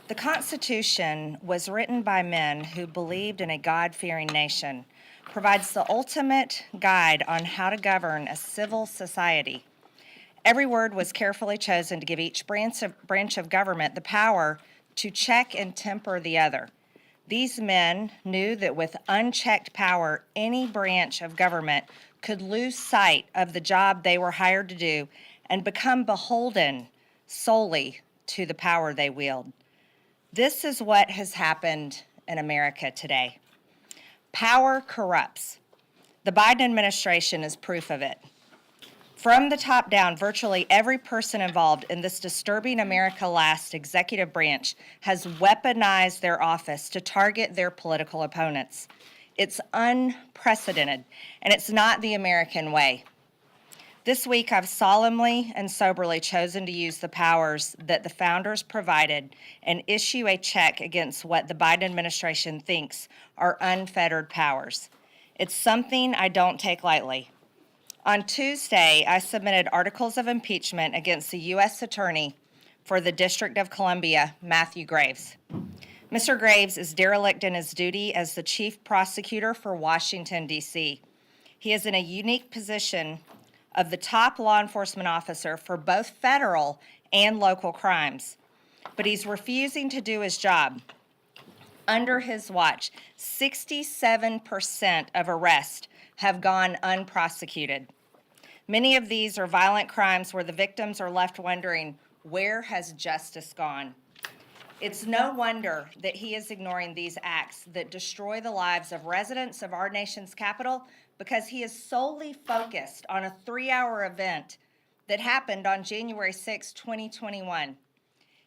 The Constitution was written by men who believed in a God-fearing nation, provides the ultimate guide on how to govern a civil society. Every word was carefully chosen to give each branch of government the power to check and temper the other. These men knew that with unchecked power, any branch of government could lose sight of the job they were hired to do and become beholden solely to the power they wield. This is what has happened in America today. Power corrupts. The Biden administration is proof of it. From the top down, virtually every person involved in this disturbing America Last executive branch has weaponized their office to target their political opponents. It's unprecedented, and it's not the American way. This week, I've solemnly and soberly chosen to use the powers that the founders provided and issue a check against what the Biden administration thinks are unfettered powers. It's something I don't take lightly. On Tuesday, I submitted articles of impeachment against the U.S. Attorney for the District of Columbia, Matthew Graves. Mr. Graves is derelict in his duty as the chief prosecutor for Washington, D.C. He is in a unique position of the top law enforcement officer for both federal and local crimes, but he's refusing to do his job. Under his watch, 67% of arrests have gone unprosecuted. Many of these are violent crimes where the victims are left wondering, where has justice gone? It's no wonder that he is ignoring these acts that destroy the lives of residents of our nation's capital because he is solely focused on a 3-hour event that happened on January 6, 2021.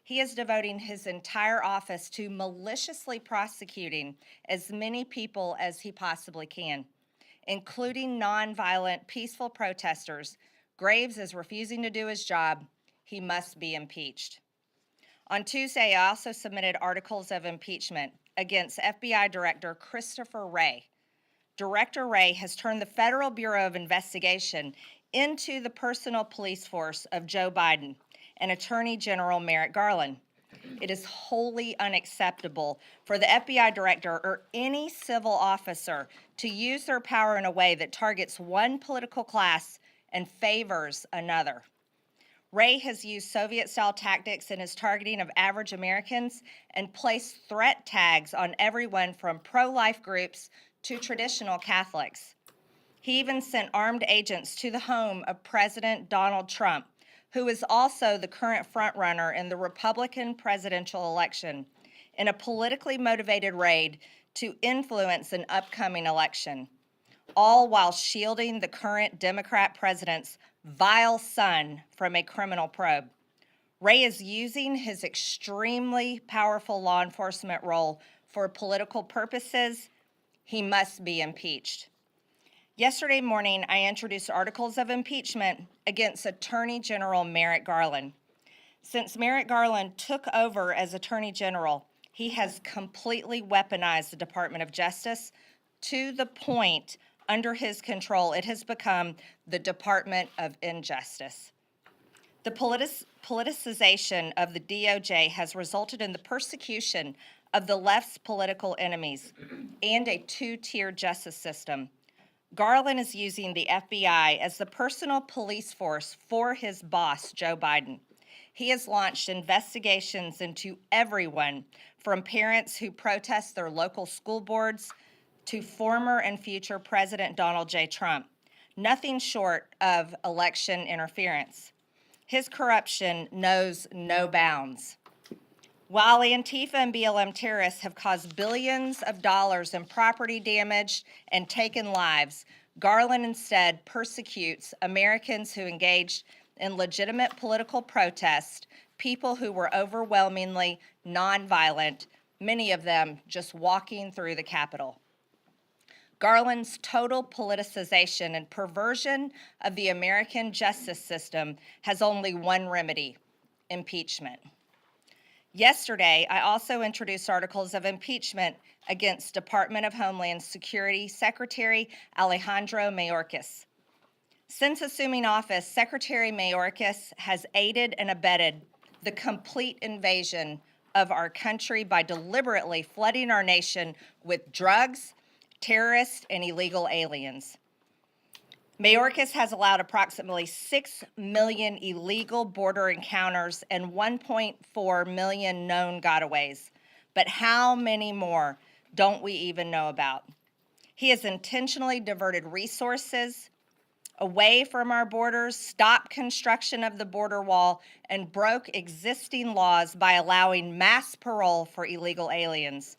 He is devoting his entire office to maliciously prosecuting as many people as he possibly can, including nonviolent, peaceful protesters. Graves is refusing to do his job. He must be impeached. On Tuesday, I also submitted articles of impeachment against FBI Director Christopher Wray. Director Wray has turned the Federal Bureau of Investigation into the personal police force of Joe Biden and Attorney General Merrick Garland. It is wholly unacceptable for the FBI director or any civil officer to use their power in a way that targets one political class and favors another. Wray has used Soviet-style tactics in his targeting of average Americans and placed threat tags on everyone from pro-life groups to traditional Catholics. He even sent armed agents to the home of President Donald Trump, who is also the current frontrunner in the Republican presidential election, in a politically motivated raid to influence an upcoming election, all while shielding the current Democrat president's vile son from a criminal probe. Wray is using his extremely powerful law enforcement role for political purposes. He must be impeached. Yesterday morning, I introduced articles of impeachment against Attorney General Merrick Garland. Since Merrick Garland took over as Attorney General, he has completely weaponized the Department of Justice to the point under his control it has become the Department of Injustice. The politicization of the DOJ has resulted in the persecution of the left's political enemies and a two-tier justice system. Garland is using the FBI as the personal police force for his boss, Joe Biden. He has launched investigations into everyone from parents who protest their local school boards to former and future President Donald J. Trump, nothing short of election interference. His corruption knows no bounds. While Antifa and BLM terrorists have caused billions of dollars in property damage and taken lives, Garland instead persecutes Americans who engaged in legitimate political protest, people who were overwhelmingly nonviolent, many of them just walking through the Capitol. Garland's total politicization and perversion of the American justice system has only one remedy: impeachment. Yesterday, I also introduced articles of impeachment against Department of Homeland Security Secretary Alejandro Mayorkas. Since assuming office, Secretary Mayorkas has aided and abetted the complete invasion of our country by deliberately flooding our nation with drugs, terrorists, and illegal aliens. Mayorkas has allowed approximately 6 million illegal border encounters and 1.4 million known gotaways. But how many more don't we even know about? He has intentionally diverted resources away from our borders, stopped construction of the border wall, and broke existing laws by allowing mass parole for illegal aliens.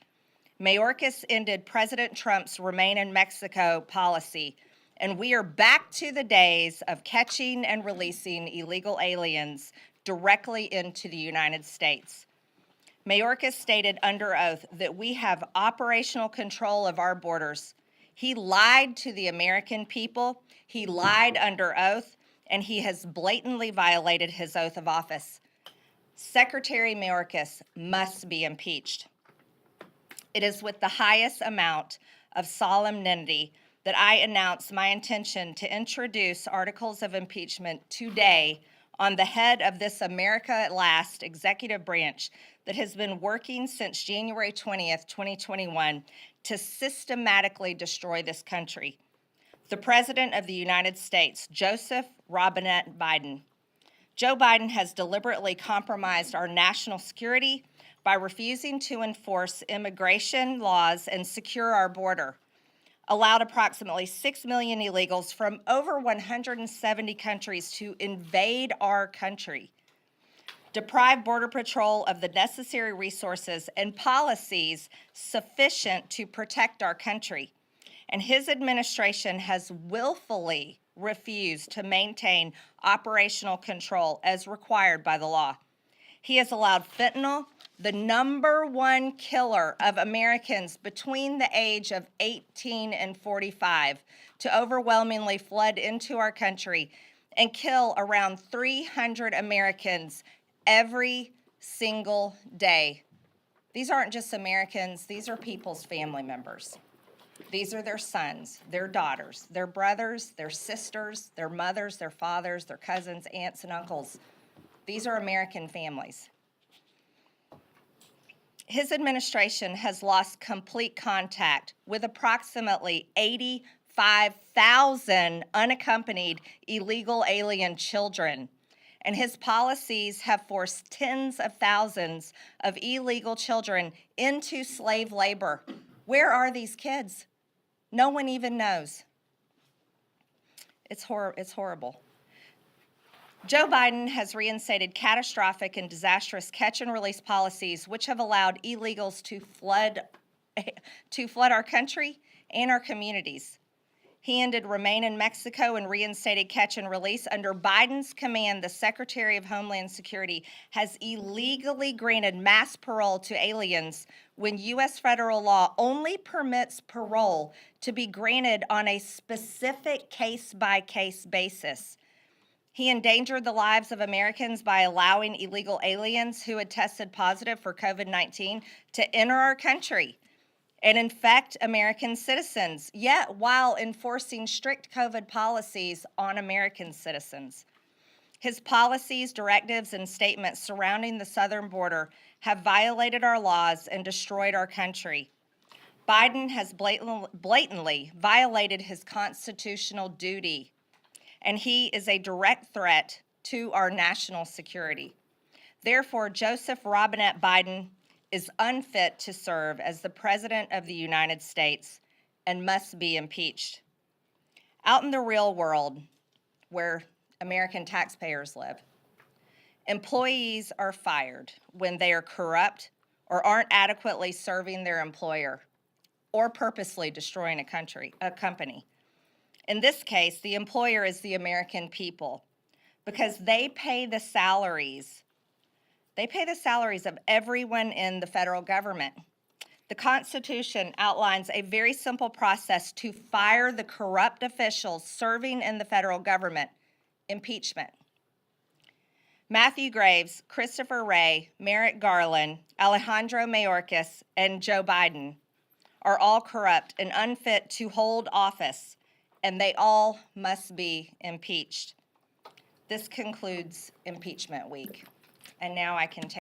Mayorkas ended President Trump's Remain in Mexico policy, and we are back to the days of catching and releasing illegal aliens directly into the United States. Mayorkas stated under oath that we have operational control of our borders. He lied to the American people, he lied under oath, and he has blatantly violated his oath of office. Secretary Mayorkas must be impeached. It is with the highest amount of solemnity that I announce my intention to introduce articles of impeachment today on the head of this America at Last executive branch that has been working since January 20th, 2021 to systematically destroy this country. The President of the United States, Joseph Robinette Biden. Joe Biden has deliberately compromised our national security by refusing to enforce immigration laws and secure our border, allowed approximately 6 million illegals from over 170 countries to invade our country, deprived Border Patrol of the necessary resources and policies sufficient to protect our country. And his administration has willfully refused to maintain operational control as required by the law. He has allowed fentanyl, the #1 killer of Americans between the age of 18 and 45, to overwhelmingly flood into our country and kill around 300 Americans every single day. These aren't just Americans, these are people's family members. These are their sons, their daughters, their brothers, their sisters, their mothers, their fathers, their cousins, aunts, and uncles. These are American families. His administration has lost complete contact with approximately 85,000 unaccompanied illegal alien children, and his policies have forced tens of thousands of illegal children into slave labor. Where are these kids? No one even knows. It's horrible. Joe Biden has reinstated catastrophic and disastrous catch and release policies which have allowed illegals to flood our country and our communities. He ended Remain in Mexico and reinstated catch and release. Under Biden's command, the Secretary of Homeland Security has illegally granted mass parole to aliens when U.S. federal law only permits parole to be granted on a specific case-by-case basis. He endangered the lives of Americans by allowing illegal aliens who had tested positive for COVID-19 to enter our country and infect American citizens, yet while enforcing strict COVID policies on American citizens. His policies, directives, and statements surrounding the southern border have violated our laws and destroyed our country. Biden has blatantly violated his constitutional duty, and he is a direct threat to our national security. Therefore, Joseph Robinette Biden is unfit to serve as the President of the United States and must be impeached. Out in the real world, where American taxpayers live, employees are fired when they are corrupt or aren't adequately serving their employer or purposely destroying a company. In this case, the employer is the American people because they pay the salaries of everyone in the federal government. The Constitution outlines a very simple process to fire the corrupt officials serving in the federal government: impeachment. Matthew Graves, Christopher Wray, Merrick Garland, Alejandro Mayorkas, and Joe Biden are all corrupt and unfit to hold office, and they all must be impeached. This concludes impeachment week, and now I can take